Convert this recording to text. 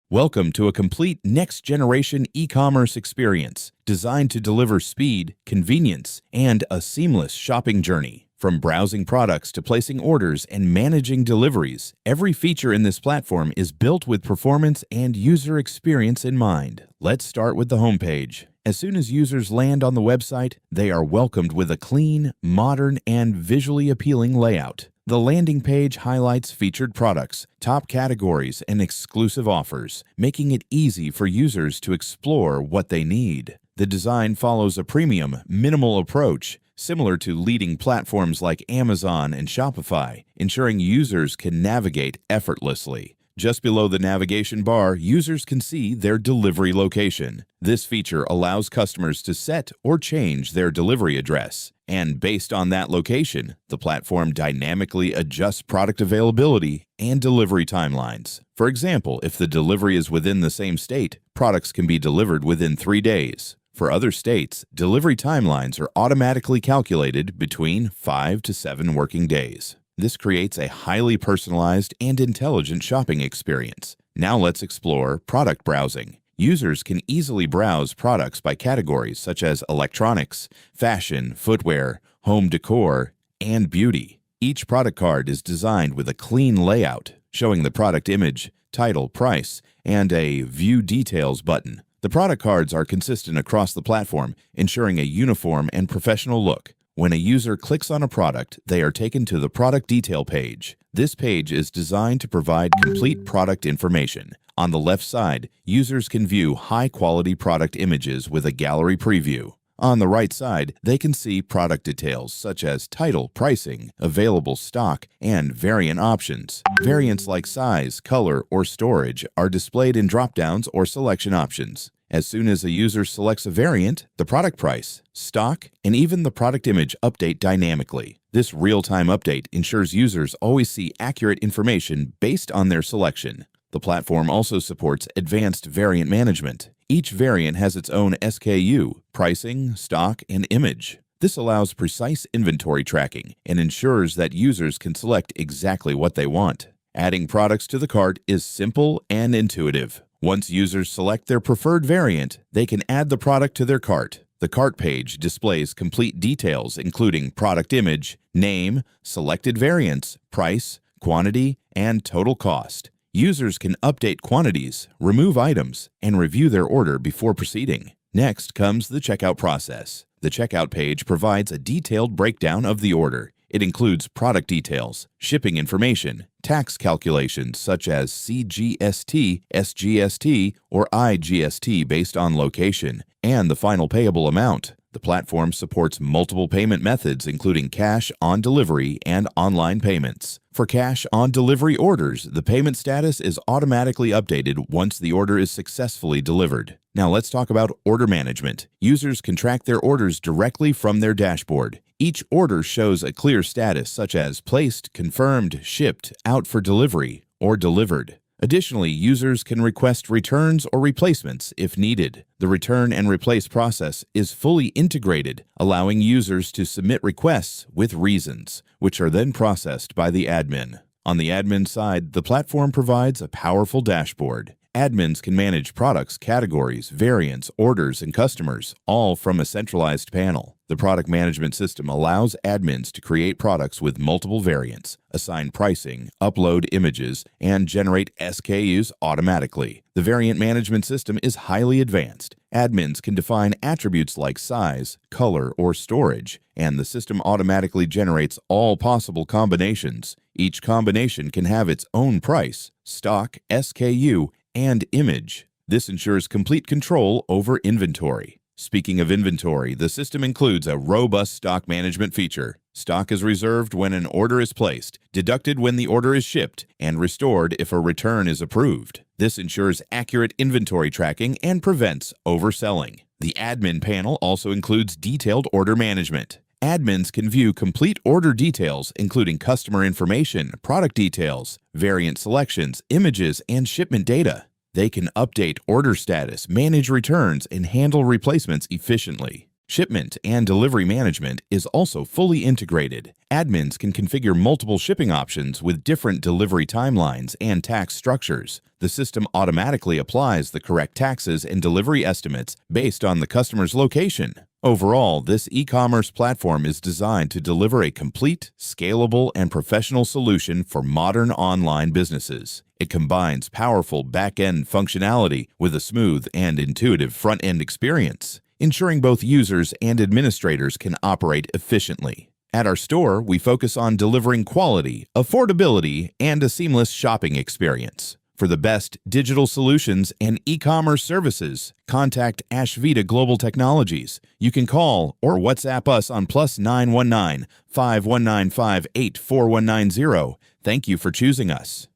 Welcome to a complete next-generation e-commerce experience designed to deliver speed, convenience, and a seamless shopping journey. From browsing products to placing orders and managing deliveries, every feature in this platform is built with performance and user experience in mind. Let's start with the homepage. As soon as users land on the website, they are welcomed with a clean, modern, and visually appealing layout. The landing page highlights featured products, top categories, and exclusive offers, making it easy for users to explore what they need. The design follows a premium, minimal approach, similar to leading platforms like Amazon and Shopify, ensuring users can navigate effortlessly. Just below the navigation bar, users can see their delivery location. This feature allows customers to set or change their delivery address. And based on that location, the platform dynamically adjusts product availability and delivery timelines. For example, if the delivery is within the same state, products can be delivered within 3 days. For other states, delivery timelines are automatically calculated between 5 to 7 working days. This creates a highly personalized and intelligent shopping experience. Now let's explore product browsing. Users can easily browse products by categories such as electronics, fashion, footwear, home decor, and beauty. Each product card is designed with a clean layout, showing the product image, title, price, and a View Details button. The product cards are consistent across the platform, ensuring a uniform and professional look. When a user clicks on a product, they are taken to the product detail page. This page is designed to provide complete product information. On the left side, users can view high-quality product images with a gallery preview. On the right side, they can see product details such as title, pricing, available stock, and variant options. Variants like size, color, or storage are displayed in drop-downs or selection options. As soon as a user selects a variant, the product price, stock, and even the product image update dynamically. This real-time update ensures users always see accurate information based on their selection. The platform also supports advanced variant management. Each variant has its own SKU, pricing, stock, and image. This allows precise inventory tracking and ensures that users can select exactly what they want. Adding products to the cart is simple and intuitive. Once users select their preferred variant, they can add the product to their cart. The cart page displays complete details including product image, name, selected variants, price, quantity, and total cost. Users can update quantities, remove items, and review their order before proceeding. Next comes the checkout process. The checkout page provides a detailed breakdown of the order. It includes product details, shipping information, tax calculations such as CGST, SGST, or IGST based on location, and the final payable amount. The platform supports multiple payment methods including cash on delivery and online payments. For cash on delivery orders, the payment status is automatically updated once the order is successfully delivered. Now let's talk about order management. Users can track their orders directly from their dashboard. Each order shows a clear status such as placed, confirmed, shipped, out for delivery, or delivered. Additionally, users can request returns or replacements if needed. The return and replace process is fully integrated, allowing users to submit requests with reasons, which are then processed by the admin. On the admin side, the platform provides a powerful dashboard. Admins can manage products, categories, variants, orders, and customers, all from a centralized panel. The product management system allows admins to create products with multiple variants, assign pricing, upload images, and generate SKUs automatically. The variant management system is highly advanced. Admins can define attributes like size, color, or storage, and the system automatically generates all possible combinations. Each combination can have its own price, stock, SKU, and image. This ensures complete control over inventory. Speaking of inventory, the system includes a robust stock management feature. Stock is reserved when an order is placed, deducted when the order is shipped, and restored if a return is approved. This ensures accurate inventory tracking and prevents overselling. The admin panel also includes detailed order management. Admins can view complete order details, including customer information, product details, variant selections, images, and shipment data. They can update order status, manage returns, and handle replacements efficiently. Shipment and delivery management is also fully integrated. Admins can configure multiple shipping options with different delivery timelines and tax structures. The system automatically applies the correct taxes and delivery estimates based on the customer's location. Overall, this e-commerce platform is designed to deliver a complete, scalable, and professional solution for modern online businesses. It combines powerful back-end functionality with a smooth and intuitive front-end experience, ensuring both users and administrators can operate efficiently. At our store, we focus on delivering quality, affordability, and a seamless shopping experience. For the best digital solutions and e-commerce services, contact Ashvita Global Technologies. You can call or WhatsApp us on +919 5195 84190. Thank you for choosing us.